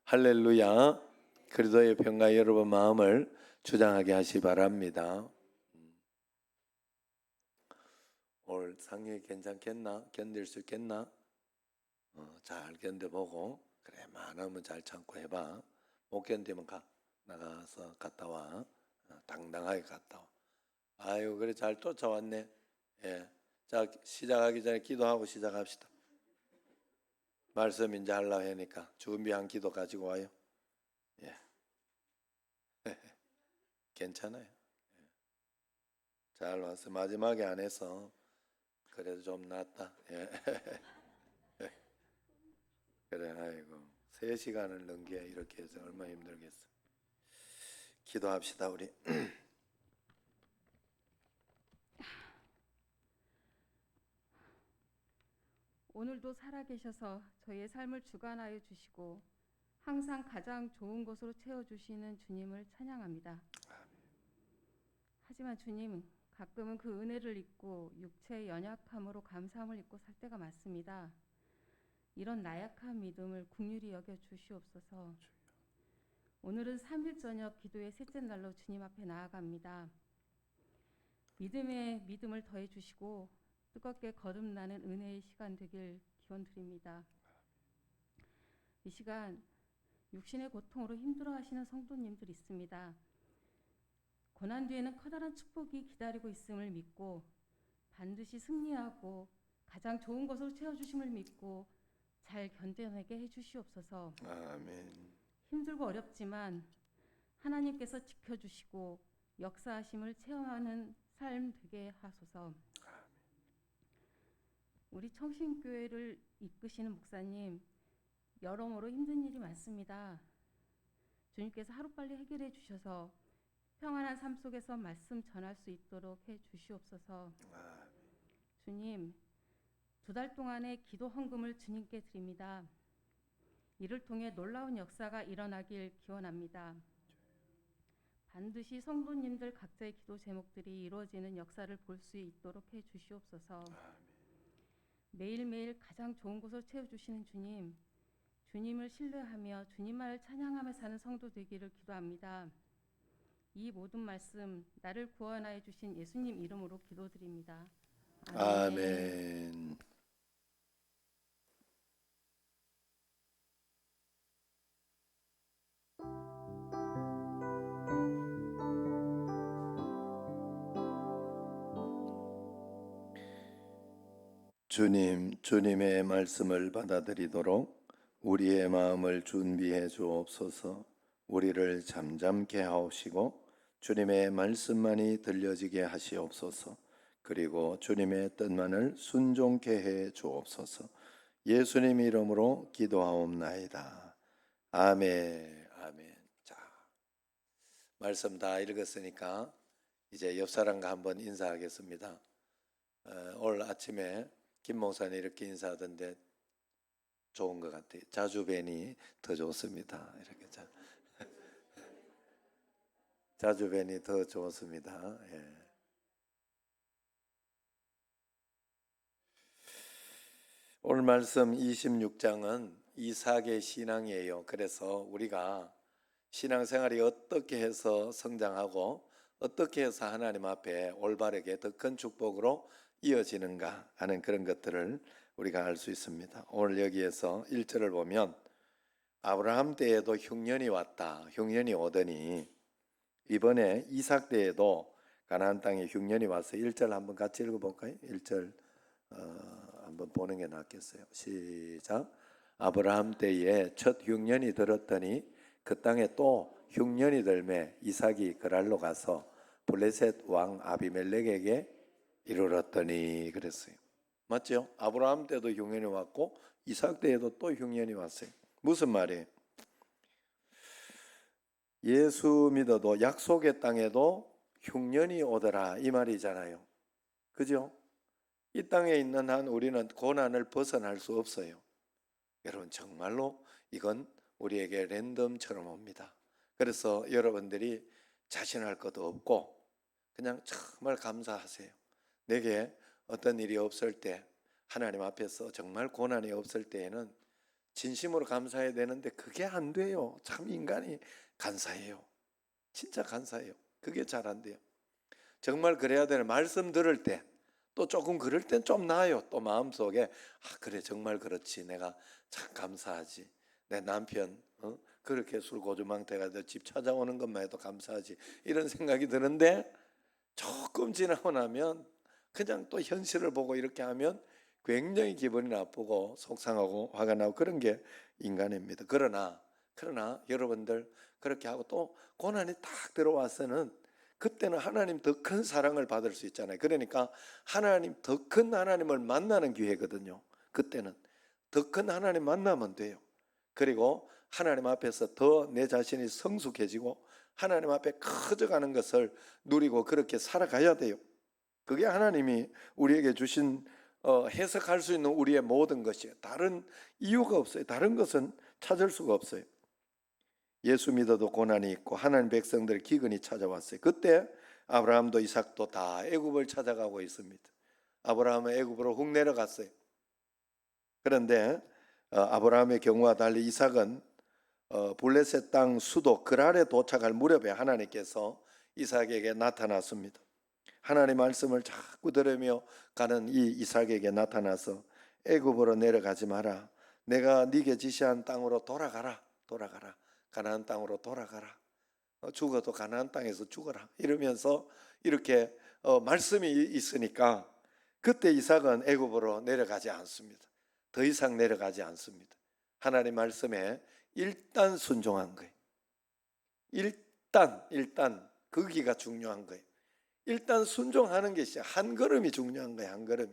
할렐루야. 그리스도의 평강 여러분 마음을 주장하게 하시 바랍니다. 오늘 상황이 괜찮겠나? 견딜 수 있겠나? 잘 견뎌보고 그래 많으면 잘 참고 해봐. 못 견디면 나가서 갔다 와. 당당하게 갔다 와. 아유 그래 잘 쫓아왔네. 예. 자 시작하기 전에 기도하고 시작합시다. 말씀 이제 하려고 하니까 준비한 기도 가지고 와요. 예. 괜찮아요. 잘 왔어. 마지막에 안 해서 그래도 좀 낫다. 예. 그래, 아이고. 3시간을 넘게 이렇게 해서 얼마나 힘들겠어. 기도합시다, 우리. 오늘도 살아계셔서 저희의 삶을 주관하여 주시고 항상 가장 좋은 것으로 채워주시는 주님을 찬양합니다. 하지만 주님, 가끔은 그 은혜를 잊고 육체의 연약함으로 감사함을 잊고 살 때가 많습니다. 이런 나약한 믿음을 긍휼히 여겨 주시옵소서. 오늘은 3일 저녁 기도의 셋째 날로 주님 앞에 나아갑니다. 믿음에 믿음을 더해 주시고 뜨겁게 거듭나는 은혜의 시간 되길 기원드립니다. 이 시간 육신의 고통으로 힘들어하시는 성도님들 있습니다. 고난 뒤에는 커다란 축복이 기다리고 있음을 믿고 반드시 승리하고 가장 좋은 것으로 채워주심을 믿고 잘 견뎌내게 해주시옵소서. 아멘. 힘들고 어렵지만 하나님께서 지켜주시고 역사하심을 체험하는 삶 되게 하소서. 우리 청신교회를 이끄시는 목사님, 여러모로 힘든 일이 많습니다. 주님께서 하루빨리 해결해 주셔서 평안한 삶 속에서 말씀 전할 수 있도록 해 주시옵소서. 주님, 2달 동안의 기도 헌금을 주님께 드립니다. 이를 통해 놀라운 역사가 일어나길 기원합니다. 반드시 성도님들 각자의 기도 제목들이 이루어지는 역사를 볼 수 있도록 해 주시옵소서. 매일매일 가장 좋은 곳을 채워주시는 주님, 주님을 신뢰하며 주님만을 찬양하며 사는 성도 되기를 기도합니다. 이 모든 말씀 나를 구원하여 주신 예수님 이름으로 기도드립니다. 아멘. 아멘. 주님의 말씀을 받아들이도록 우리의 마음을 준비해 주옵소서. 우리를 잠잠케 하옵시고 주님의 말씀만이 들려지게 하시옵소서. 그리고 주님의 뜻만을 순종케 해 주옵소서. 예수님 이름으로 기도하옵나이다. 아멘. 아멘. 자, 말씀 다 읽었으니까 이제 옆 사람과 한번 인사하겠습니다. 오늘 아침에 김 목사님 이렇게 인사하던데 좋은 것 같아요. 자주 뵈니 더 좋습니다. 이렇게 자주 뵈니 더 좋습니다. 예. 오늘 말씀 26장은 이삭의 신앙이에요. 그래서 우리가 신앙생활이 어떻게 해서 성장하고 어떻게 해서 하나님 앞에 올바르게 더 큰 축복으로 이어지는가 하는 그런 것들을 우리가 알 수 있습니다. 오늘 여기에서 1절을 보면 아브라함 때에도 흉년이 왔다. 흉년이 오더니 이번에 이삭 때에도 가나안 땅에 흉년이 와서 1절 한번 같이 읽어볼까요? 1절 한번 보는 게 낫겠어요. 시작. 아브라함 때에 첫 흉년이 들었더니 그 땅에 또 흉년이 들매 이삭이 그랄로 가서 블레셋 왕 아비멜렉에게 이르렀더니 그랬어요. 맞죠? 아브라함 때도 흉년이 왔고 이삭 때에도 또 흉년이 왔어요. 무슨 말이에요? 예수 믿어도 약속의 땅에도 흉년이 오더라 이 말이잖아요. 그죠? 이 땅에 있는 한 우리는 고난을 벗어날 수 없어요. 여러분 정말로 이건 우리에게 랜덤처럼 옵니다. 그래서 여러분들이 자신할 것도 없고 그냥 정말 감사하세요. 내게 어떤 일이 없을 때 하나님 앞에서 정말 고난이 없을 때에는 진심으로 감사해야 되는데 그게 안 돼요. 참 인간이 간사해요. 진짜 간사해요. 그게 잘 안 돼요. 정말 그래야 되는 말씀 들을 때 또 조금 그럴 땐 좀 나아요. 또 마음속에 그래 정말 그렇지. 내가 참 감사하지. 내 남편 그렇게 술고주망태가 돼 집 찾아오는 것만 해도 감사하지. 이런 생각이 드는데 조금 지나고 나면 그냥 또 현실을 보고 이렇게 하면 굉장히 기분이 나쁘고 속상하고 화가 나고 그런 게 인간입니다. 그러나 여러분들 그렇게 하고 또 고난이 딱 들어와서는 그때는 하나님 더 큰 사랑을 받을 수 있잖아요. 그러니까 하나님 더 큰 하나님을 만나는 기회거든요. 그때는 더 큰 하나님 만나면 돼요. 그리고 하나님 앞에서 더 내 자신이 성숙해지고 하나님 앞에 커져가는 것을 누리고 그렇게 살아가야 돼요. 그게 하나님이 우리에게 주신 해석할 수 있는 우리의 모든 것이에요. 다른 이유가 없어요. 다른 것은 찾을 수가 없어요. 예수 믿어도 고난이 있고 하나님 백성들 기근이 찾아왔어요. 그때 아브라함도 이삭도 다 애굽을 찾아가고 있습니다. 아브라함은 애굽으로 훅 내려갔어요. 그런데 아브라함의 경우와 달리 이삭은 블레셋 땅 수도 그랄에 도착할 무렵에 하나님께서 이삭에게 나타났습니다. 하나님 말씀을 자꾸 들으며 가는 이 이삭에게 나타나서 애굽으로 내려가지 마라. 내가 네게 지시한 땅으로 돌아가라. 가나안 땅으로 돌아가라. 죽어도 가나안 땅에서 죽어라. 이러면서 이렇게 말씀이 있으니까 그때 이삭은 애굽으로 내려가지 않습니다. 더 이상 내려가지 않습니다. 하나님 말씀에 일단 순종한 거예요. 일단 거기가 중요한 거예요. 일단 순종하는 것이 한 걸음이 중요한 거예요. 한 걸음이.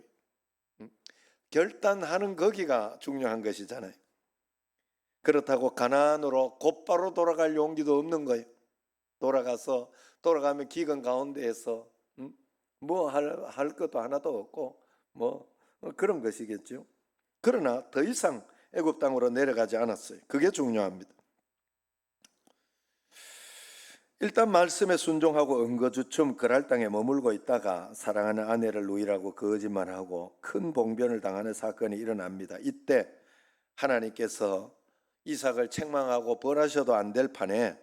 결단하는 거기가 중요한 것이잖아요. 그렇다고 가나안으로 곧바로 돌아갈 용기도 없는 거예요. 돌아가면 기근 가운데에서 뭐 할 것도 하나도 없고 뭐 그런 것이겠죠. 그러나 더 이상 애굽 땅으로 내려가지 않았어요. 그게 중요합니다. 일단 말씀에 순종하고 은거주춤 그랄 땅에 머물고 있다가 사랑하는 아내를 누이라고 거짓말하고 큰 봉변을 당하는 사건이 일어납니다. 이때 하나님께서 이삭을 책망하고 벌하셔도 안 될 판에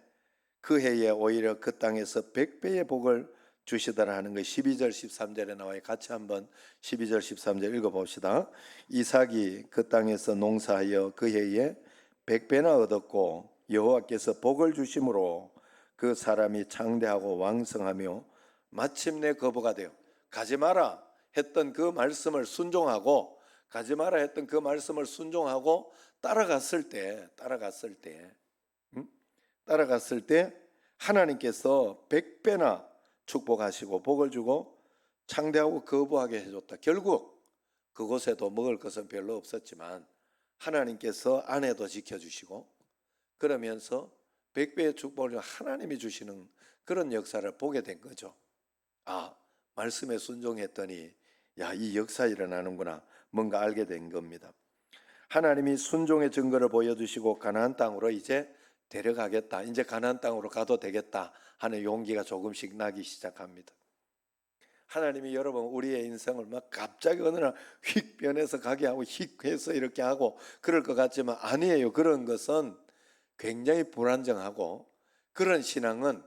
그 해에 오히려 그 땅에서 100배의 복을 주시더라 하는 거 12절 13절에 나와요. 같이 한번 12절 13절 읽어봅시다. 이삭이 그 땅에서 농사하여 그 해에 100배나 얻었고 여호와께서 복을 주심으로 그 사람이 창대하고 왕성하며 마침내 거부가 되어 가지 마라 했던 그 말씀을 순종하고 따라갔을 때 하나님께서 100배나 축복하시고 복을 주고 창대하고 거부하게 해줬다. 결국 그곳에도 먹을 것은 별로 없었지만 하나님께서 아내도 지켜주시고 그러면서 100배의 축복을 하나님이 주시는 그런 역사를 보게 된 거죠. 말씀에 순종했더니 이 역사 일어나는구나. 뭔가 알게 된 겁니다. 하나님이 순종의 증거를 보여주시고 가나안 땅으로 이제 데려가겠다. 이제 가나안 땅으로 가도 되겠다 하는 용기가 조금씩 나기 시작합니다. 하나님이 여러분 우리의 인생을 막 갑자기 어느 날 휙 변해서 가게 하고 휙 해서 이렇게 하고 그럴 것 같지만 아니에요. 그런 것은 굉장히 불안정하고 그런 신앙은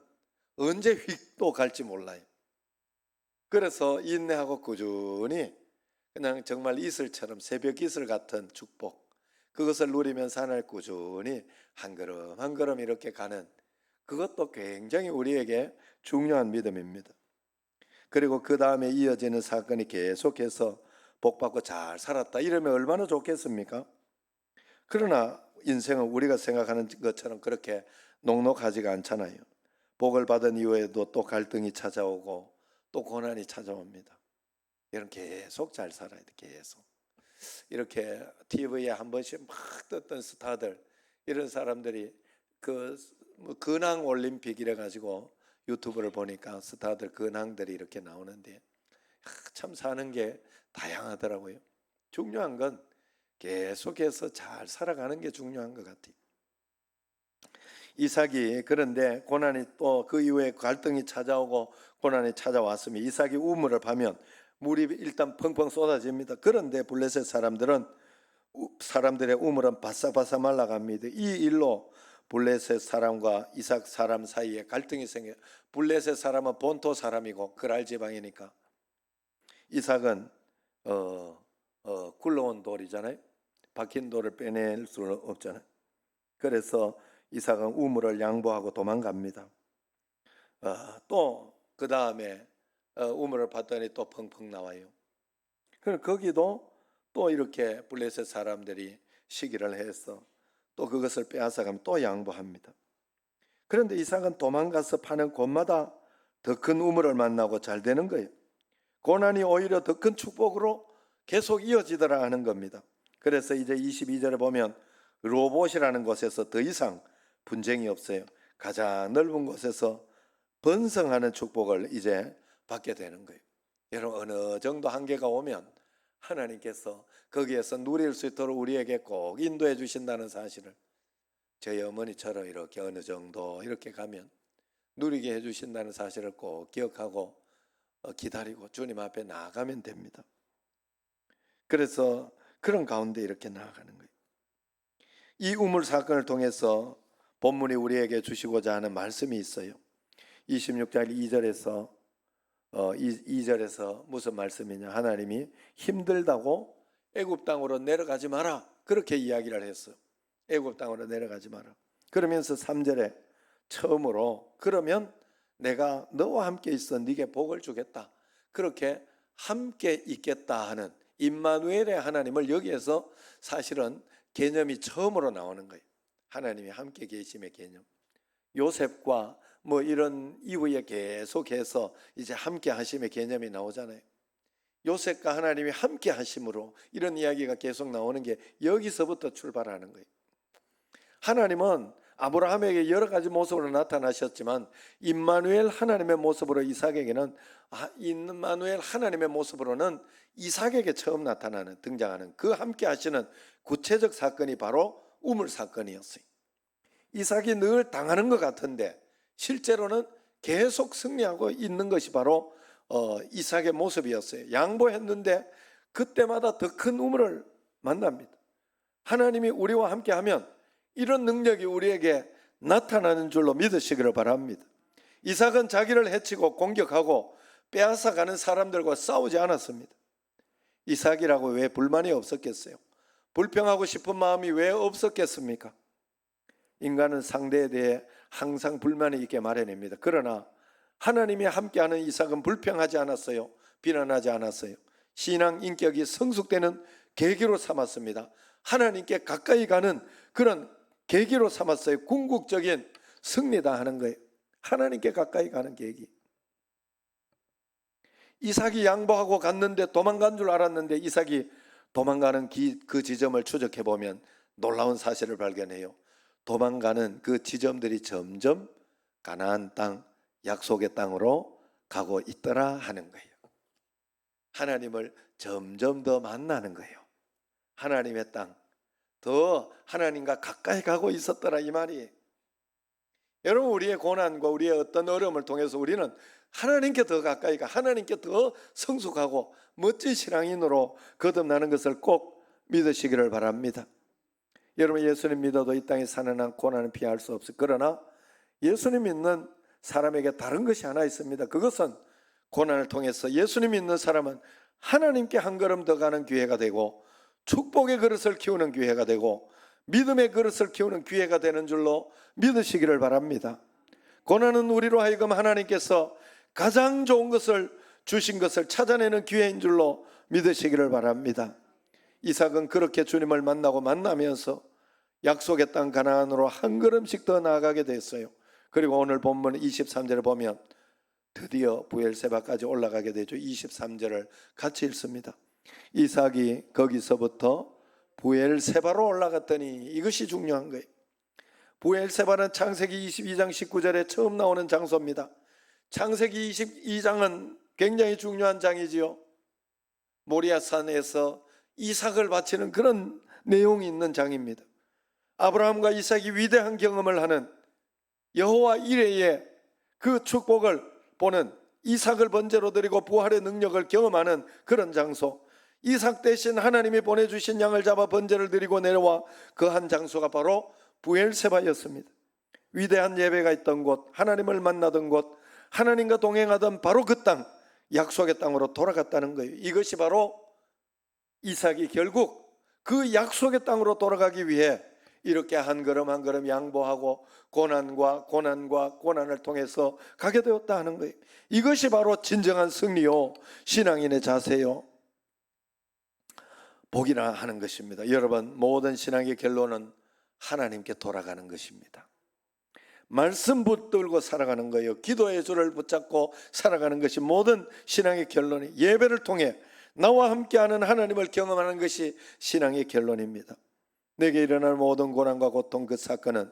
언제 휙 또 갈지 몰라요. 그래서 인내하고 꾸준히 그냥 정말 이슬처럼 새벽 이슬 같은 축복 그것을 누리면서 하나님 꾸준히 한 걸음 한 걸음 이렇게 가는 그것도 굉장히 우리에게 중요한 믿음입니다. 그리고 그 다음에 이어지는 사건이 계속해서 복받고 잘 살았다 이러면 얼마나 좋겠습니까? 그러나 인생은 우리가 생각하는 것처럼 그렇게 녹록하지가 않잖아요. 복을 받은 이후에도 또 갈등이 찾아오고 또 고난이 찾아옵니다. 이런 계속 잘 살아야 돼. 계속 이렇게 TV에 한 번씩 막 떴던 스타들 이런 사람들이 근황 올림픽 이래 가지고 유튜브를 보니까 스타들 근황들이 이렇게 나오는데 참 사는 게 다양하더라고요. 중요한 건 계속해서 잘 살아가는 게 중요한 것 같아요. 이삭이 그런데 고난이 또 그 이후에 갈등이 찾아오고 고난이 찾아왔으면 이삭이 우물을 파면 물이 일단 펑펑 쏟아집니다. 그런데 블레셋 사람들은 사람들의 우물은 바싹바싹 말라갑니다. 이 일로 블레셋 사람과 이삭 사람 사이에 갈등이 생겨요. 블레셋 사람은 본토 사람이고 그랄 지방이니까, 이삭은 굴러온 돌이잖아요. 박힌 돌을 빼낼 수는 없잖아요. 그래서 이삭은 우물을 양보하고 도망갑니다. 또 그 다음에 우물을 봤더니 또 펑펑 나와요. 그럼 거기도 또 이렇게 블레셋 사람들이 시기를 해서 또 그것을 빼앗아가면 또 양보합니다. 그런데 이삭은 도망가서 파는 곳마다 더 큰 우물을 만나고 잘 되는 거예요. 고난이 오히려 더 큰 축복으로 계속 이어지더라 하는 겁니다. 그래서 이제 22절에 보면 로봇이라는 곳에서 더 이상 분쟁이 없어요. 가장 넓은 곳에서 번성하는 축복을 이제 받게 되는 거예요. 여러분, 어느 정도 한계가 오면 하나님께서 거기에서 누릴 수 있도록 우리에게 꼭 인도해 주신다는 사실을, 저희 어머니처럼 이렇게 어느 정도 이렇게 가면 누리게 해 주신다는 사실을 꼭 기억하고 기다리고 주님 앞에 나아가면 됩니다. 그래서 그런 가운데 이렇게 나아가는 거예요. 이 우물 사건을 통해서 본문이 우리에게 주시고자 하는 말씀이 있어요. 26장 2절에서 무슨 말씀이냐, 하나님이 힘들다고 애굽 땅으로 내려가지 마라, 그렇게 이야기를 했어요. 애굽 땅으로 내려가지 마라. 그러면서 3절에 처음으로 그러면 내가 너와 함께 있어 네게 복을 주겠다, 그렇게 함께 있겠다 하는 임마누엘의 하나님을 여기에서 사실은 개념이 처음으로 나오는 거예요. 하나님이 함께 계심의 개념. 요셉과 뭐 이런 이후에 계속해서 이제 함께 하심의 개념이 나오잖아요. 요셉과 하나님이 함께 하심으로 이런 이야기가 계속 나오는 게 여기서부터 출발하는 거예요. 하나님은 아브라함에게 여러 가지 모습으로 나타나셨지만 임마누엘 하나님의 모습으로 이삭에게는, 임마누엘 하나님의 모습으로는 이삭에게 처음 나타나는, 등장하는 그 함께 하시는 구체적 사건이 바로 우물 사건이었어요. 이삭이 늘 당하는 것 같은데 실제로는 계속 승리하고 있는 것이 바로 이삭의 모습이었어요. 양보했는데 그때마다 더 큰 우물을 만납니다. 하나님이 우리와 함께하면 이런 능력이 우리에게 나타나는 줄로 믿으시기를 바랍니다. 이삭은 자기를 해치고 공격하고 빼앗아가는 사람들과 싸우지 않았습니다. 이삭이라고 왜 불만이 없었겠어요? 불평하고 싶은 마음이 왜 없었겠습니까? 인간은 상대에 대해 항상 불만이 있게 마련입니다. 그러나 하나님이 함께하는 이삭은 불평하지 않았어요. 비난하지 않았어요. 신앙 인격이 성숙되는 계기로 삼았습니다. 하나님께 가까이 가는 그런 계기로 삼았어요. 궁극적인 승리다 하는 거예요. 하나님께 가까이 가는 계기. 이삭이 양보하고 갔는데 도망간 줄 알았는데 이삭이 도망가는 그 지점을 추적해 보면 놀라운 사실을 발견해요. 도망가는 그 지점들이 점점 가나안 땅, 약속의 땅으로 가고 있더라 하는 거예요. 하나님을 점점 더 만나는 거예요. 하나님의 땅, 더 하나님과 가까이 가고 있었더라 이 말이. 여러분, 우리의 고난과 우리의 어떤 어려움을 통해서 우리는 하나님께 더 가까이 가, 하나님께 더 성숙하고 멋진 신앙인으로 거듭나는 것을 꼭 믿으시기를 바랍니다. 여러분, 예수님 믿어도 이 땅에 사는 한 고난은 피할 수 없어요. 그러나 예수님 믿는 사람에게 다른 것이 하나 있습니다. 그것은 고난을 통해서 예수님 믿는 사람은 하나님께 한 걸음 더 가는 기회가 되고 축복의 그릇을 키우는 기회가 되고 믿음의 그릇을 키우는 기회가 되는 줄로 믿으시기를 바랍니다. 고난은 우리로 하여금 하나님께서 가장 좋은 것을 주신 것을 찾아내는 기회인 줄로 믿으시기를 바랍니다. 이삭은 그렇게 주님을 만나면서 약속의 땅 가나안으로 한 걸음씩 더 나아가게 됐어요. 그리고 오늘 본문 23절을 보면 드디어 부엘세바까지 올라가게 되죠. 23절을 같이 읽습니다. 이삭이 거기서부터 부엘세바로 올라갔더니, 이것이 중요한 거예요. 부엘세바는 창세기 22장 19절에 처음 나오는 장소입니다. 창세기 22장은 굉장히 중요한 장이지요. 모리아산에서 이삭을 바치는 그런 내용이 있는 장입니다. 아브라함과 이삭이 위대한 경험을 하는, 여호와 이레의 그 축복을 보는, 이삭을 번제로 드리고 부활의 능력을 경험하는 그런 장소. 이삭 대신 하나님이 보내주신 양을 잡아 번제를 드리고 내려와 그 한 장소가 바로 브엘세바였습니다. 위대한 예배가 있던 곳, 하나님을 만나던 곳, 하나님과 동행하던 바로 그 땅, 약속의 땅으로 돌아갔다는 거예요. 이것이 바로 이삭이 결국 그 약속의 땅으로 돌아가기 위해 이렇게 한 걸음 한 걸음 양보하고 고난을 통해서 가게 되었다 하는 거예요. 이것이 바로 진정한 승리요, 신앙인의 자세요, 복이라 하는 것입니다. 여러분, 모든 신앙의 결론은 하나님께 돌아가는 것입니다. 말씀 붙들고 살아가는 거예요. 기도의 줄을 붙잡고 살아가는 것이 모든 신앙의 결론이, 예배를 통해 나와 함께하는 하나님을 경험하는 것이 신앙의 결론입니다. 내게 일어날 모든 고난과 고통, 그 사건은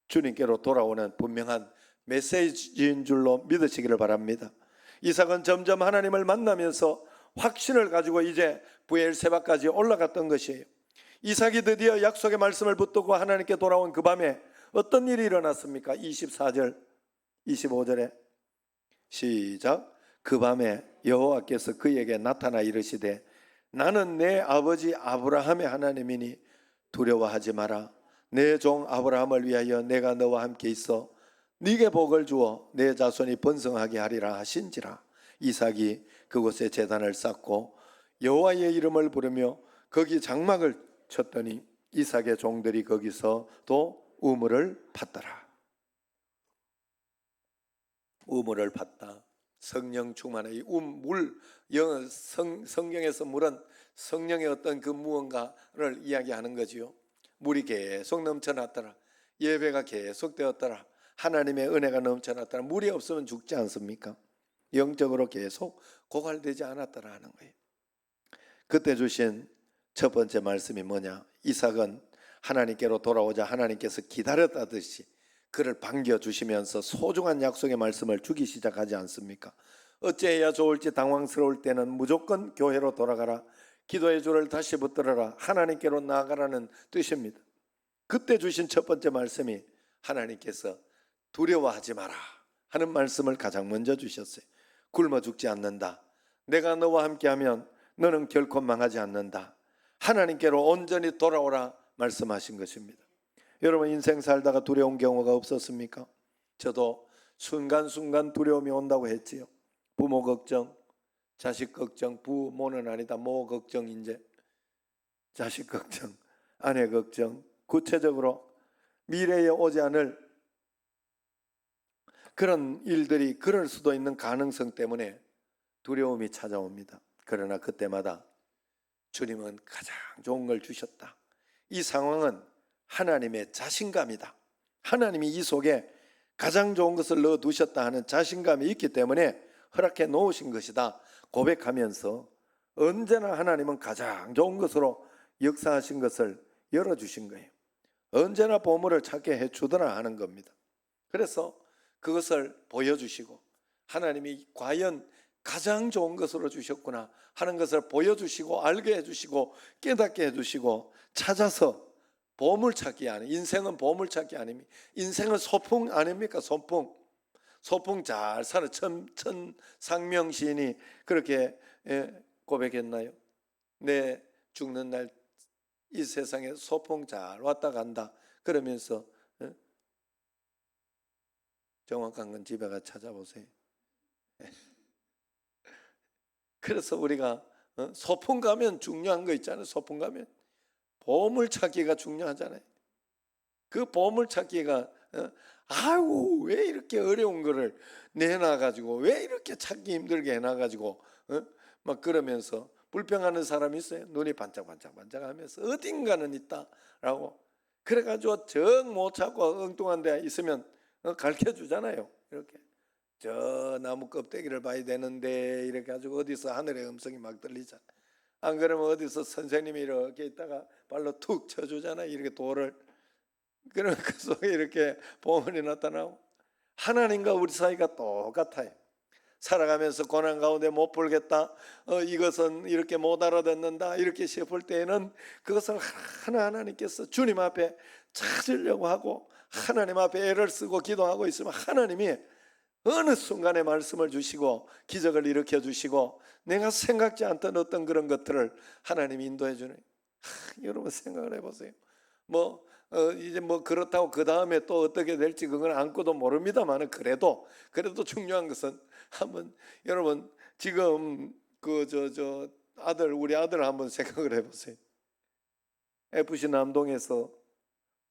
주님께로 돌아오는 분명한 메시지인 줄로 믿으시기를 바랍니다. 이삭은 점점 하나님을 만나면서 확신을 가지고 이제 브엘세바까지 올라갔던 것이에요. 이삭이 드디어 약속의 말씀을 붙들고 하나님께 돌아온 그 밤에 어떤 일이 일어났습니까? 24절 25절에 시작. 그 밤에 여호와께서 그에게 나타나 이르시되 나는 내 아버지 아브라함의 하나님이니 두려워하지 마라. 내 종 아브라함을 위하여 내가 너와 함께 있어 네게 복을 주어 내 자손이 번성하게 하리라 하신지라. 이삭이 그곳에 제단을 쌓고 여호와의 이름을 부르며 거기 장막을 쳤더니 이삭의 종들이 거기서 또 우물을 팠더라. 우물을 팠다. 성령 충만의 물, 성경에서 물은 성령의 어떤 그 무언가를 이야기하는 거지요. 물이 계속 넘쳐났더라. 예배가 계속 되었더라. 하나님의 은혜가 넘쳐났더라. 물이 없으면 죽지 않습니까? 영적으로 계속 고갈되지 않았더라 하는 거예요. 그때 주신 첫 번째 말씀이 뭐냐? 이삭은 하나님께로 돌아오자 하나님께서 기다렸다듯이 그를 반겨주시면서 소중한 약속의 말씀을 주기 시작하지 않습니까? 어찌해야 좋을지 당황스러울 때는 무조건 교회로 돌아가라. 기도의 줄을 다시 붙들어라. 하나님께로 나아가라는 뜻입니다. 그때 주신 첫 번째 말씀이 하나님께서 두려워하지 마라 하는 말씀을 가장 먼저 주셨어요. 굶어 죽지 않는다. 내가 너와 함께하면 너는 결코 망하지 않는다. 하나님께로 온전히 돌아오라 말씀하신 것입니다. 여러분, 인생 살다가 두려운 경우가 없었습니까? 저도 순간순간 두려움이 온다고 했지요. 부모 걱정, 자식 걱정, 부모는 아니다, 모 걱정, 이제 자식 걱정, 아내 걱정, 구체적으로 미래에 오지 않을 그런 일들이 그럴 수도 있는 가능성 때문에 두려움이 찾아옵니다. 그러나 그때마다 주님은 가장 좋은 걸 주셨다. 이 상황은 하나님의 자신감이다. 하나님이 이 속에 가장 좋은 것을 넣어두셨다 하는 자신감이 있기 때문에 허락해 놓으신 것이다 고백하면서 언제나 하나님은 가장 좋은 것으로 역사하신 것을 열어주신 거예요. 언제나 보물을 찾게 해주더라 하는 겁니다. 그래서 그것을 보여주시고 하나님이 과연 가장 좋은 것으로 주셨구나 하는 것을 보여주시고 알게 해주시고 깨닫게 해주시고 찾아서 보물찾기 아니, 인생은 보물찾기 아닙니까? 인생은 소풍 아닙니까? 소풍 잘 살아. 천상명 시인이 그렇게 고백했나요? 내 죽는 날 이 세상에 소풍 잘 왔다 간다 그러면서 정확한 건 집에 가 찾아보세요. 그래서 우리가 소풍 가면 중요한 거 있잖아요. 소풍 가면 보물찾기가 중요하잖아요. 그 보물찾기가 아이고 왜 이렇게 어려운 거를 내놔가지고 왜 이렇게 찾기 힘들게 해놔가지고 막 그러면서 불평하는 사람이 있어요. 눈이 반짝반짝하면서 어딘가는 있다라고 그래가지고 정 못 찾고 엉뚱한 데 있으면 가르쳐주잖아요. 이렇게 저 나무 껍데기를 봐야 되는데 이렇게 가지고 어디서 하늘의 음성이 막 들리잖아. 안 그러면 어디서 선생님이 이렇게 있다가 발로 툭 쳐주잖아요. 이렇게 돌을. 그러면 그 속에 이렇게 보물이 나타나고 하나님과 우리 사이가 똑같아요. 살아가면서 고난 가운데 못 풀겠다, 이것은 이렇게 못 알아듣는다 이렇게 싶을 때에는 그것을 하나님께서 주님 앞에 찾으려고 하고 하나님 앞에 애를 쓰고 기도하고 있으면 하나님이 어느 순간에 말씀을 주시고 기적을 일으켜 주시고 내가 생각지 않던 어떤 그런 것들을 하나님이 인도해 주는. 여러분 생각을 해보세요. 이제 그렇다고 그 다음에 또 어떻게 될지 그건 아무것도 모릅니다만은 그래도 중요한 것은 한번 여러분 지금 우리 아들 한번 생각을 해보세요. FC 남동에서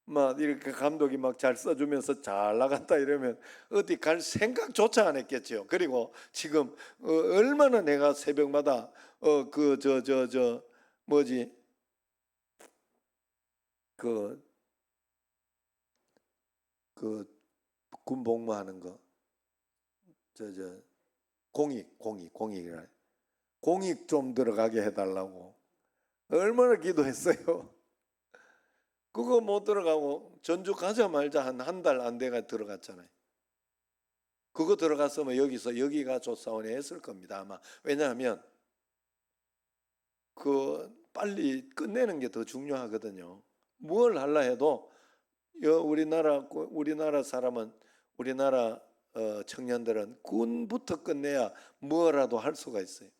막 이렇게 감독이 막 잘 써주면서 잘 나갔다 이러면 어디 갈 생각조차 안 했겠죠. 그리고 지금 얼마나 내가 새벽마다 그 군복무하는 거 공익이라 공익 좀 들어가게 해달라고 얼마나 기도했어요. 그거 못 들어가고 전주 가자마자 한 달 안 돼가 들어갔잖아요. 그거 들어갔으면 여기가 조사원이 했을 겁니다 아마. 왜냐하면 빨리 끝내는 게 더 중요하거든요. 뭘 하려 해도 우리나라 청년들은 군부터 끝내야 뭐라도 할 수가 있어요.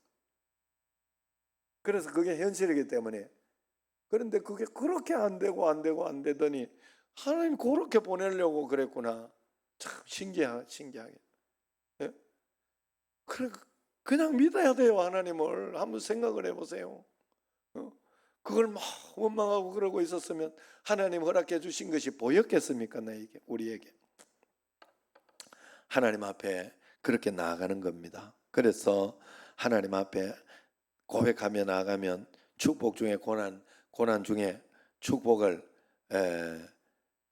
그래서 그게 현실이기 때문에. 그런데 그게 그렇게 안 되더니 하나님 그렇게 보내려고 그랬구나. 참 신기하게. 예? 그냥 믿어야 돼요. 하나님을 한번 생각을 해보세요. 그걸 막 원망하고 그러고 있었으면 하나님 허락해 주신 것이 보였겠습니까? 우리에게. 하나님 앞에 그렇게 나아가는 겁니다. 그래서 하나님 앞에 고백하며 나아가면 축복 중에 고난 중에 축복을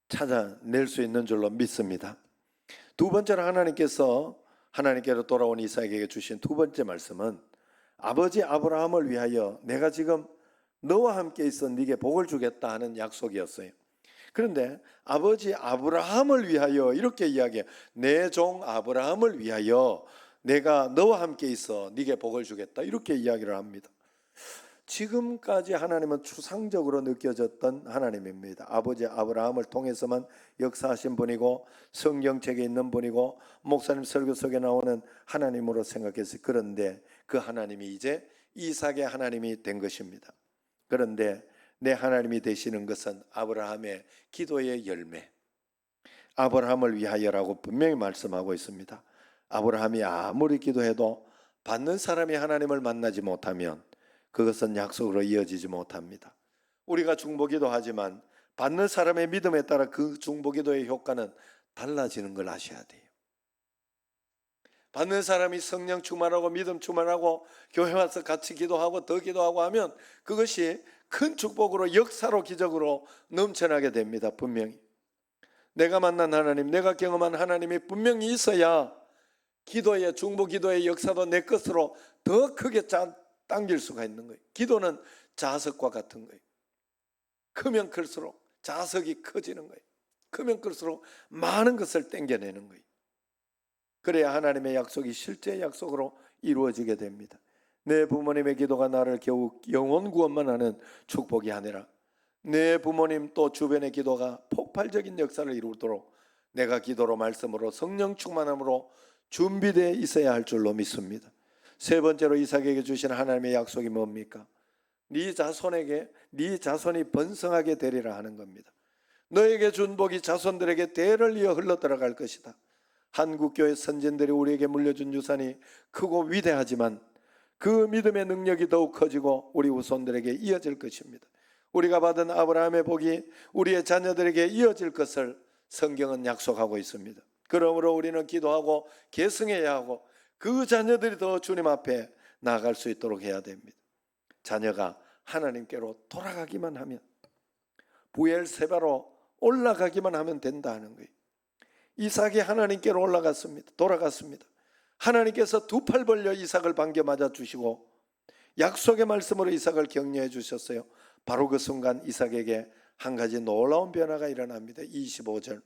찾아낼 수 있는 줄로 믿습니다. 두 번째로 하나님께로 돌아온 이삭에게 주신 두 번째 말씀은 아버지 아브라함을 위하여 내가 지금 너와 함께 있어 네게 복을 주겠다 하는 약속이었어요. 그런데 아버지 아브라함을 위하여 이렇게 이야기해요. 내 종 아브라함을 위하여 내가 너와 함께 있어 네게 복을 주겠다 이렇게 이야기를 합니다. 지금까지 하나님은 추상적으로 느껴졌던 하나님입니다. 아버지 아브라함을 통해서만 역사하신 분이고 성경책에 있는 분이고 목사님 설교 속에 나오는 하나님으로 생각했어요. 그런데 그 하나님이 이제 이삭의 하나님이 된 것입니다. 그런데 내 하나님이 되시는 것은 아브라함의 기도의 열매, 아브라함을 위하여라고 분명히 말씀하고 있습니다. 아브라함이 아무리 기도해도 받는 사람이 하나님을 만나지 못하면 그것은 약속으로 이어지지 못합니다. 우리가 중보기도 하지만 받는 사람의 믿음에 따라 그 중보기도의 효과는 달라지는 걸 아셔야 돼요. 받는 사람이 성령 충만하고 믿음 충만하고 교회 와서 같이 기도하고 더 기도하고 하면 그것이 큰 축복으로 역사로 기적으로 넘쳐나게 됩니다. 분명히 내가 만난 하나님, 내가 경험한 하나님이 분명히 있어야 기도의 중보기도의 역사도 내 것으로 더 크게 당길 수가 있는 거예요. 기도는 자석과 같은 거예요. 크면 클수록 자석이 커지는 거예요. 크면 클수록 많은 것을 당겨내는 거예요. 그래야 하나님의 약속이 실제 약속으로 이루어지게 됩니다. 내 부모님의 기도가 나를 겨우 영혼 구원만 하는 축복이 아니라 내 부모님 또 주변의 기도가 폭발적인 역사를 이루도록 내가 기도로 말씀으로 성령 충만함으로 준비되어 있어야 할 줄로 믿습니다. 세 번째로 이삭에게 주신 하나님의 약속이 뭡니까? 네 자손이 번성하게 되리라 하는 겁니다. 너에게 준 복이 자손들에게 대를 이어 흘러 들어갈 것이다. 한국교회 선진들이 우리에게 물려준 유산이 크고 위대하지만 그 믿음의 능력이 더욱 커지고 우리 후손들에게 이어질 것입니다. 우리가 받은 아브라함의 복이 우리의 자녀들에게 이어질 것을 성경은 약속하고 있습니다. 그러므로 우리는 기도하고 계승해야 하고 그 자녀들이 더 주님 앞에 나아갈 수 있도록 해야 됩니다. 자녀가 하나님께로 돌아가기만 하면, 부엘세바로 올라가기만 하면 된다는 거예요. 이삭이 하나님께로 돌아갔습니다. 하나님께서 두 팔 벌려 이삭을 반겨 맞아 주시고 약속의 말씀으로 이삭을 격려해 주셨어요. 바로 그 순간 이삭에게 한 가지 놀라운 변화가 일어납니다. 25절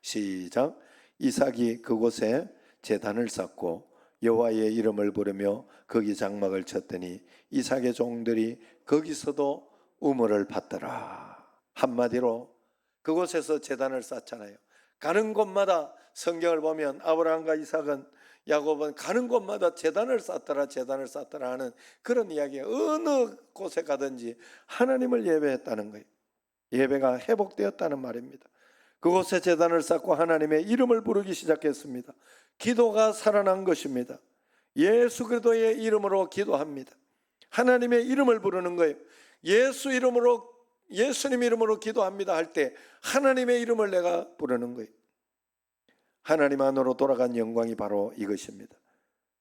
시작. 이삭이 그곳에 제단을 쌓고 여호와의 이름을 부르며 거기 장막을 쳤더니 이삭의 종들이 거기서도 우물을 받더라. 한마디로 그곳에서 제단을 쌓잖아요. 가는 곳마다 성경을 보면 아브라함과 이삭은 야곱은 가는 곳마다 제단을 쌓더라 하는 그런 이야기에 어느 곳에 가든지 하나님을 예배했다는 거예요. 예배가 회복되었다는 말입니다. 그곳에 제단을 쌓고 하나님의 이름을 부르기 시작했습니다. 기도가 살아난 것입니다. 예수 그리스도의 이름으로 기도합니다. 하나님의 이름을 부르는 거예요. 예수님 이름으로 기도합니다 할 때 하나님의 이름을 내가 부르는 거예요. 하나님 안으로 돌아간 영광이 바로 이것입니다.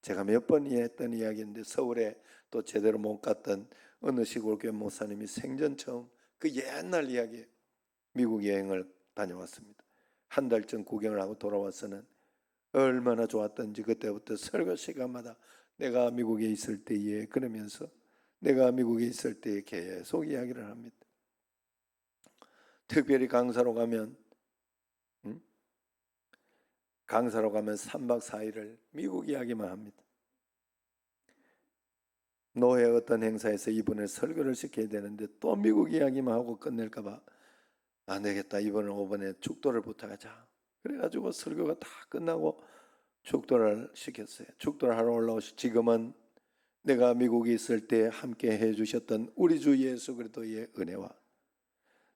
제가 몇 번 했던 이야기인데 서울에 또 제대로 못 갔던 어느 시골교회 목사님이 생전 처음 그 옛날 이야기예요. 미국 여행을 다녀왔습니다. 한 달쯤 구경을 하고 돌아와서는 얼마나 좋았던지 그때부터 설교 시간마다 내가 미국에 있을 때에 그러면서 내가 미국에 있을 때에 계속 이야기를 합니다. 특별히 강사로 가면 3박 4일을 미국 이야기만 합니다. 노회 어떤 행사에서 이분을 설교를 시켜야 되는데 또 미국 이야기만 하고 끝낼까 봐 안 되겠다, 이번은 5번에 축도를 부탁하자. 그래가지고 설교가 다 끝나고 축도를 시켰어요. 축도를 하러 올라오시. 지금은 내가 미국에 있을 때 함께 해주셨던 우리 주 예수 그리스도의 은혜와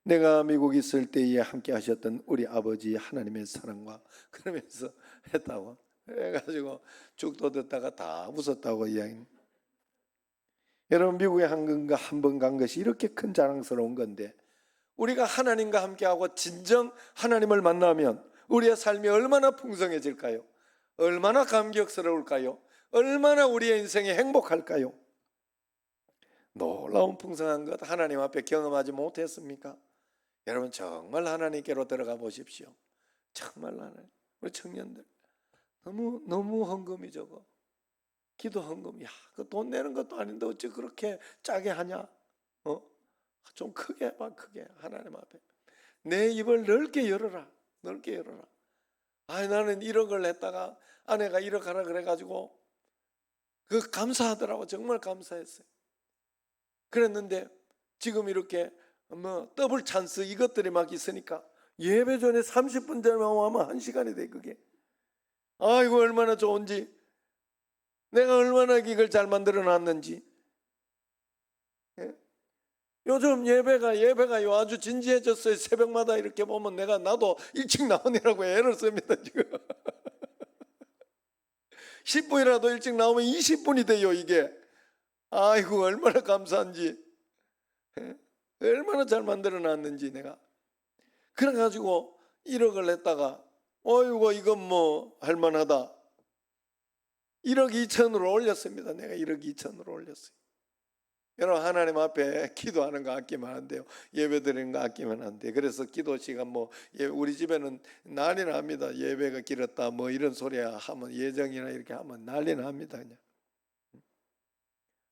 내가 미국에 있을 때에 함께 하셨던 우리 아버지 하나님의 사랑과 그러면서 했다고 해가지고 축도 듣다가 다 웃었다고 이야기합니다. 여러분, 미국에 한 번 간 것이 이렇게 큰 자랑스러운 건데 우리가 하나님과 함께하고 진정 하나님을 만나면 우리의 삶이 얼마나 풍성해질까요? 얼마나 감격스러울까요? 얼마나 우리의 인생이 행복할까요? 놀라운 풍성한 것 하나님 앞에 경험하지 못했습니까? 여러분, 정말 하나님께로 들어가 보십시오. 정말 하나님, 우리 청년들 너무 헌금이 적어. 기도 헌금, 야, 그 돈 내는 것도 아닌데 어찌 그렇게 짜게 하냐? 좀 크게 해봐, 크게. 하나님 앞에 내 입을 넓게 열어라, 넓게 열어라. 나는 1억을 냈다가 아내가 1억 하라 그래가지고 그 감사하더라고. 정말 감사했어요. 그랬는데 지금 이렇게 더블 찬스 이것들이 막 있으니까 예배 전에 30분 전에 오면 1시간이 돼. 그게 아이고 얼마나 좋은지, 내가 얼마나 이걸 잘 만들어 놨는지. 예? 요즘 예배가 아주 진지해졌어요. 새벽마다 이렇게 보면 나도 일찍 나오느라고 애를 씁니다 지금. 10분이라도 일찍 나오면 20분이 돼요 이게. 아이고 얼마나 감사한지. 예? 얼마나 잘 만들어 놨는지 내가. 그래가지고 1억을 냈다가 어이구 이건 뭐 할만하다. 1억 2천으로 올렸습니다. 내가 1억 2천으로 올렸어요. 여러분, 하나님 앞에 기도하는 거 아끼면 안 돼요. 예배 드리는 거 아끼면 안 돼요. 그래서 기도 시간 우리 집에는 난리 납니다. 예배가 길었다 이런 소리 하면, 예정이나 이렇게 하면 난리 납니다. 그냥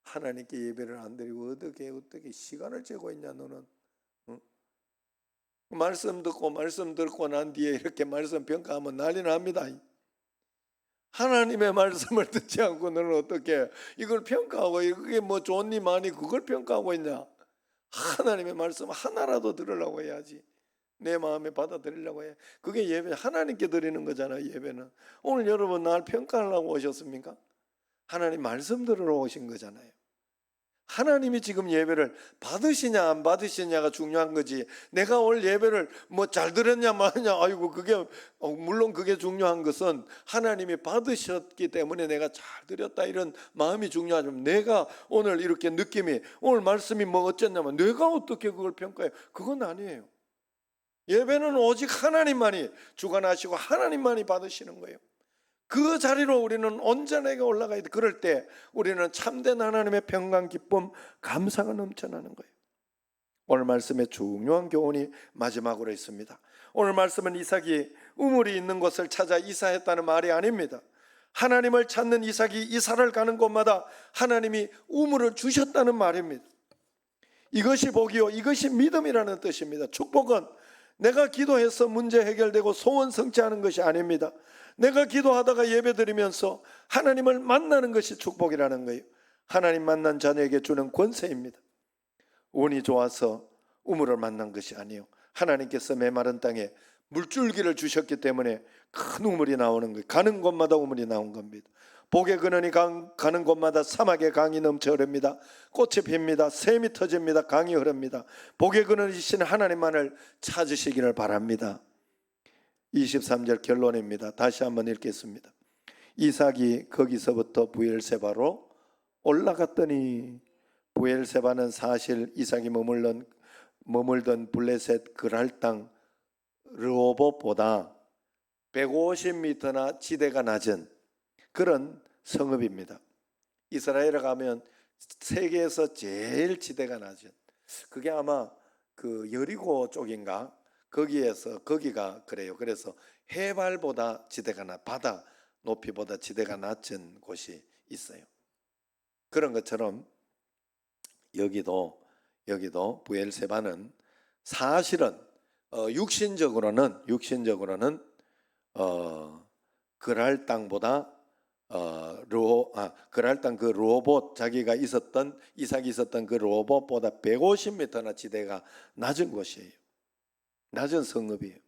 하나님께 예배를 안 드리고 어떻게 시간을 재고 있냐 너는. 말씀 듣고 난 뒤에 이렇게 말씀 평가하면 난리 납니다. 하나님의 말씀을 듣지 않고 너는 어떻게 이걸 평가하고, 그게 좋니 많이 그걸 평가하고 있냐? 하나님의 말씀 하나라도 들으려고 해야지. 내 마음에 받아들이려고 해. 그게 예배, 하나님께 드리는 거잖아요. 예배는. 오늘 여러분 날 평가하려고 오셨습니까? 하나님 말씀 들으러 오신 거잖아요. 하나님이 지금 예배를 받으시냐 안 받으시냐가 중요한 거지, 내가 오늘 예배를 잘 들었냐 마냐, 아이고 그게 물론 그게 중요한 것은 하나님이 받으셨기 때문에 내가 잘 드렸다 이런 마음이 중요하지만, 내가 오늘 이렇게 느낌이 오늘 말씀이 어쨌냐면 내가 어떻게 그걸 평가해요? 그건 아니에요. 예배는 오직 하나님만이 주관하시고 하나님만이 받으시는 거예요. 그 자리로 우리는 온전하게 올라가야 돼. 그럴 때 우리는 참된 하나님의 평강, 기쁨, 감사가 넘쳐나는 거예요. 오늘 말씀에 중요한 교훈이 마지막으로 있습니다. 오늘 말씀은 이삭이 우물이 있는 곳을 찾아 이사했다는 말이 아닙니다. 하나님을 찾는 이삭이 이사를 가는 곳마다 하나님이 우물을 주셨다는 말입니다. 이것이 복이요, 이것이 믿음이라는 뜻입니다. 축복은 내가 기도해서 문제 해결되고 소원 성취하는 것이 아닙니다. 내가 기도하다가 예배드리면서 하나님을 만나는 것이 축복이라는 거예요. 하나님 만난 자녀에게 주는 권세입니다. 운이 좋아서 우물을 만난 것이 아니에요. 하나님께서 메마른 땅에 물줄기를 주셨기 때문에 큰 우물이 나오는 거예요. 가는 곳마다 우물이 나온 겁니다. 복의 근원이 가는 곳마다 사막의 강이 넘쳐 흐릅니다. 꽃이 핍니다. 샘이 터집니다. 강이 흐릅니다. 복의 근원이신 하나님만을 찾으시기를 바랍니다. 23절 결론입니다. 다시 한번 읽겠습니다. 이삭이 거기서부터 부엘세바로 올라갔더니, 부엘세바는 사실 이삭이 머물던 블레셋 그랄 땅 르호봇보다 150m나 지대가 낮은 그런 성읍입니다. 이스라엘에 가면 세계에서 제일 지대가 낮은, 그게 아마 그 여리고 쪽인가, 거기가 그래요. 그래서 해발보다 지대가 바다 높이보다 지대가 낮은 곳이 있어요. 그런 것처럼 여기도 부엘세바는 사실은 육신적으로는 그랄 땅보다 그랄 땅 그 르호봇, 자기가 있었던, 이삭이 있었던 그 르호봇보다 150m나 지대가 낮은 곳이에요. 낮은 성읍이에요.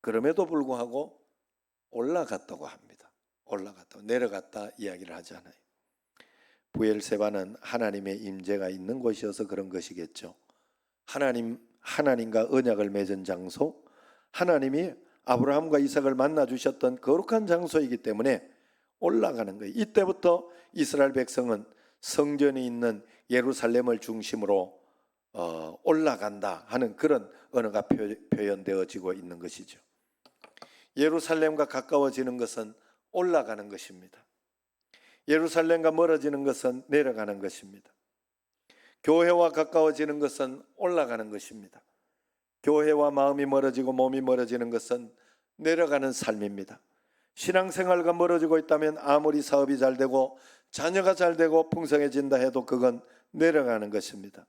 그럼에도 불구하고 올라갔다고 합니다. 내려갔다 이야기를 하지 않아요. 부엘세바는 하나님의 임재가 있는 곳이어서 그런 것이겠죠. 하나님과 언약을 맺은 장소, 하나님이 아브라함과 이삭을 만나 주셨던 거룩한 장소이기 때문에 올라가는 거예요. 이때부터 이스라엘 백성은 성전이 있는 예루살렘을 중심으로 올라간다 하는 그런 언어가 표현되어지고 있는 것이죠. 예루살렘과 가까워지는 것은 올라가는 것입니다. 예루살렘과 멀어지는 것은 내려가는 것입니다. 교회와 가까워지는 것은 올라가는 것입니다. 교회와 마음이 멀어지고 몸이 멀어지는 것은 내려가는 삶입니다. 신앙생활과 멀어지고 있다면 아무리 사업이 잘 되고 자녀가 잘 되고 풍성해진다 해도 그건 내려가는 것입니다.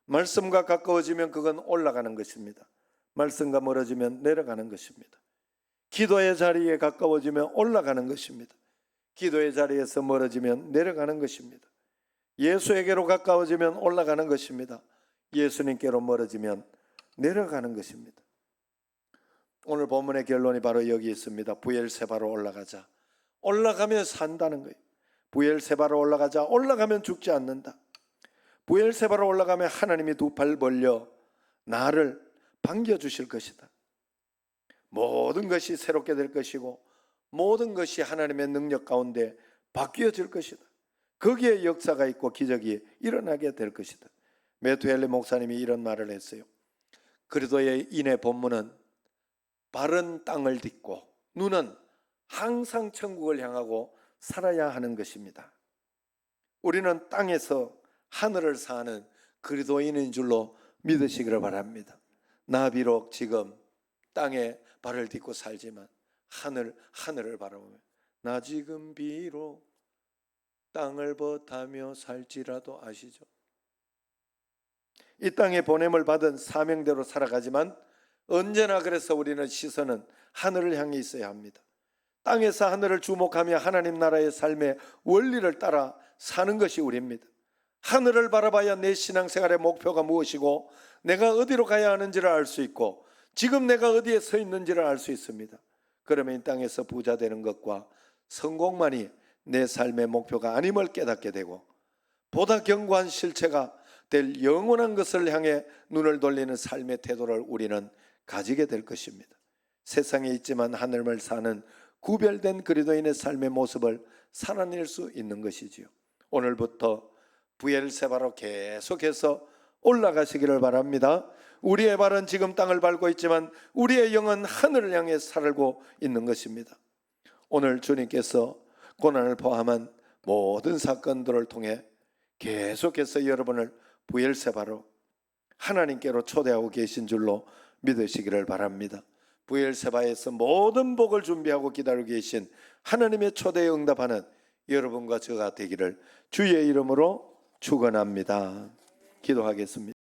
말씀과 가까워지면 그건 올라가는 것입니다. 말씀과 멀어지면 내려가는 것입니다. 기도의 자리에 가까워지면 올라가는 것입니다. 기도의 자리에서 멀어지면 내려가는 것입니다. 예수에게로 가까워지면 올라가는 것입니다. 예수님께로 멀어지면 내려가는 것입니다. 오늘 본문의 결론이 바로 여기 있습니다. 부엘세바로 올라가자. 올라가면 산다는 거예요. 부엘세바로 올라가자. 올라가면 죽지 않는다. 부엘세바로 올라가면 하나님이 두 팔 벌려 나를 반겨주실 것이다. 모든 것이 새롭게 될 것이고 모든 것이 하나님의 능력 가운데 바뀌어질 것이다. 거기에 역사가 있고 기적이 일어나게 될 것이다. 메투엘레 목사님이 이런 말을 했어요. 그리스도의 인의 본문은 바른 땅을 딛고 눈은 항상 천국을 향하고 살아야 하는 것입니다. 우리는 땅에서 하늘을 사는 그리스도인인 줄로 믿으시기를 바랍니다. 나 비록 지금 땅에 발을 딛고 살지만 하늘을 바라보며 나 지금 비록 땅을 벗하며 살지라도, 아시죠? 이 땅에 보냄을 받은 사명대로 살아가지만 언제나 그래서 우리는 시선은 하늘을 향해 있어야 합니다. 땅에서 하늘을 주목하며 하나님 나라의 삶의 원리를 따라 사는 것이 우리입니다. 하늘을 바라봐야 내 신앙생활의 목표가 무엇이고 내가 어디로 가야 하는지를 알 수 있고 지금 내가 어디에 서 있는지를 알 수 있습니다. 그러면 이 땅에서 부자 되는 것과 성공만이 내 삶의 목표가 아님을 깨닫게 되고 보다 견고한 실체가 될 영원한 것을 향해 눈을 돌리는 삶의 태도를 우리는 가지게 될 것입니다. 세상에 있지만 하늘을 사는 구별된 그리스도인의 삶의 모습을 살아낼 수 있는 것이지요. 오늘부터 부엘세바로 계속해서 올라가시기를 바랍니다. 우리의 발은 지금 땅을 밟고 있지만 우리의 영은 하늘을 향해 살고 있는 것입니다. 오늘 주님께서 고난을 포함한 모든 사건들을 통해 계속해서 여러분을 부엘세바로 하나님께로 초대하고 계신 줄로 믿으시기를 바랍니다. 부엘세바에서 모든 복을 준비하고 기다리고 계신 하나님의 초대에 응답하는 여러분과 저가 되기를 주의 이름으로 축원합니다. 기도하겠습니다.